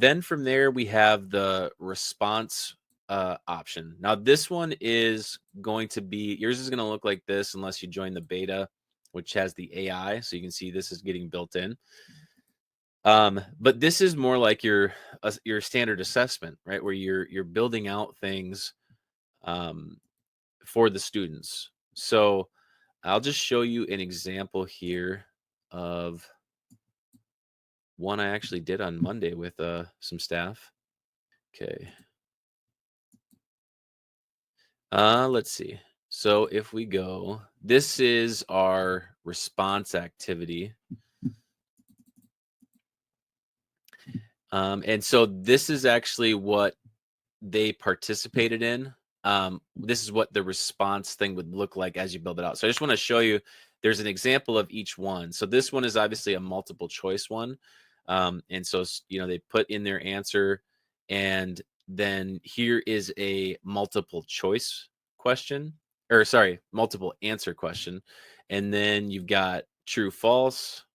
then from there, we have the response option. Now, this one is going to be, yours is going to look like this unless you join the beta, which has the AI. So you can see this is getting built in. But this is more like your standard assessment, right? Where you're building out things for the students. So I'll just show you an example here of one I actually did on Monday with some staff. Okay. Let's see. So if we go, this is our response activity. And so this is actually what they participated in. This is what the response thing would look like as you build it out. So I just want to show you, there's an example of each one. So this one is obviously a multiple choice one. And so, they put in their answer, and then here is a multiple choice question, or sorry, multiple answer question. And then you've got true, false,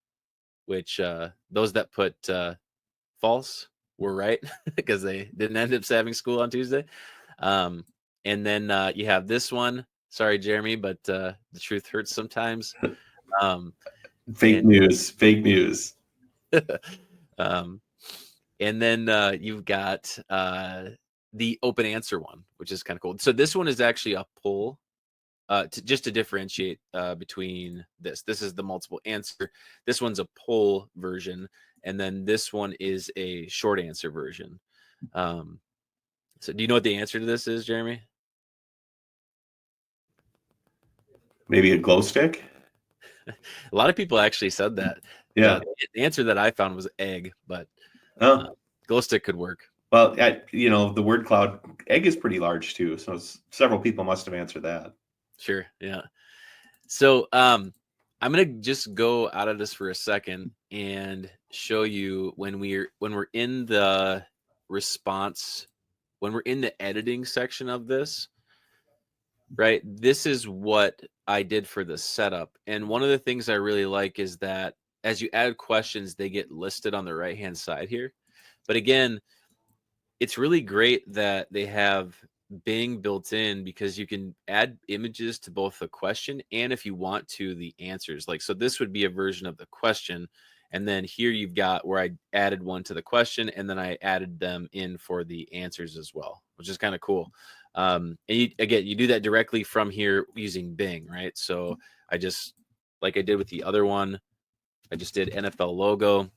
which those that put false were right because they didn't end up having school on Tuesday. And then you have this one. Sorry, Jeremy, but the truth hurts sometimes. Fake news. And then you've got the open answer one, which is kind of cool. So this one is actually a poll. Just to differentiate between this. This is the multiple answer. This one's a poll version, and then this one is a short answer version. So do you know what the answer to this is, Jeremy? Maybe a glow stick? A lot of people actually said that. Yeah. The answer that I found was egg, but glow stick could work. Well, the word cloud, egg is pretty large too. So several people must have answered that. Sure. Yeah. So I'm going to just go out of this for a second and show you when we're in the response, when we're in the editing section of this, right? This is what I did for the setup. And one of the things I really like is that as you add questions, they get listed on the right-hand side here. But again, it's really great that they have Bing built in, because you can add images to both the question and, if you want to, the answers. Like, so this would be a version of the question. And then here you've got where I added one to the question, and then I added them in for the answers as well, which is kind of cool. And you do that directly from here using Bing, right? So I just, like I did with the other one, I just did NFL logo,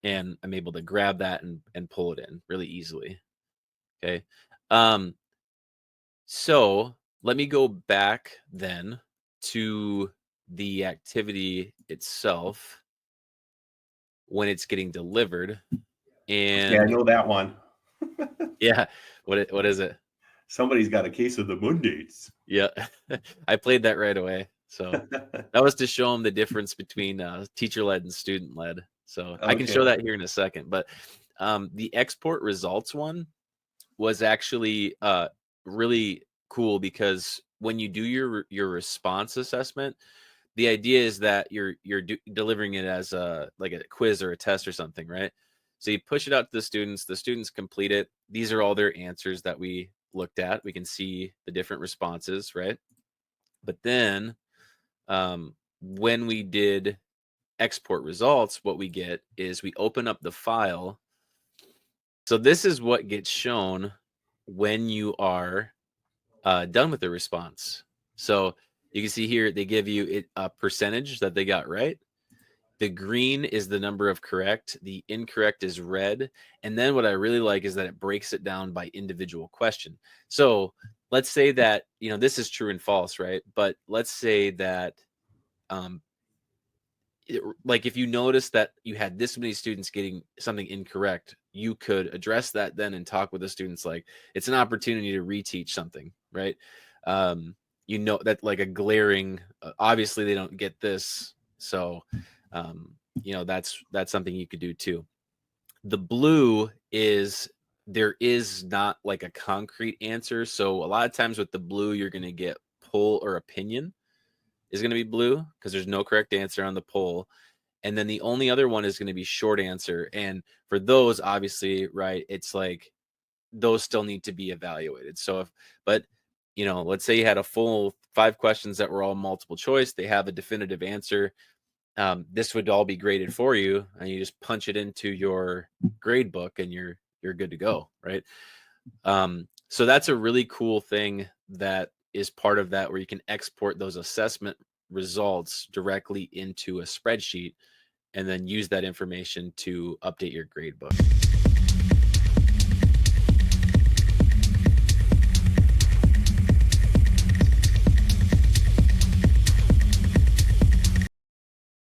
and I'm able to grab that and pull it in really easily. Okay. So let me go back then to the activity itself when it's getting delivered. And yeah, I know that one. Yeah. What is it? Somebody's got a case of the Mondays. Yeah. I played that right away. So that was to show them the difference between teacher-led and student-led. So I can show that here in a second. But the export results one was actually really cool, because when you do your response assessment, the idea is that you're delivering it as like a quiz or a test or something, right? So you push it out to the students complete it. These are all their answers that we looked at. We can see the different responses, right? But then when we did export results, what we get is we open up the file. So this is what gets shown when you are done with the response. So you can see here, they give you a percentage that they got right. The green is the number of correct. The incorrect is red. And then what I really like is that it breaks it down by individual question. So let's say that, this is true and false, right? But let's say that, like, if you notice that you had this many students getting something incorrect, you could address that then and talk with the students. Like, it's an opportunity to reteach something, right? That, like, a glaring, obviously they don't get this. So, that's something you could do too. The blue is, there is not like a concrete answer. So a lot of times with the blue, you're going to get poll or opinion is going to be blue, because there's no correct answer on the poll. And then the only other one is going to be short answer. And for those, obviously, right, it's like those still need to be evaluated. So but let's say you had a full 5 questions that were all multiple choice, they have a definitive answer. This would all be graded for you, and you just punch it into your grade book and you're good to go, right? So that's a really cool thing that is part of that, where you can export those assessment results directly into a spreadsheet and then use that information to update your grade book.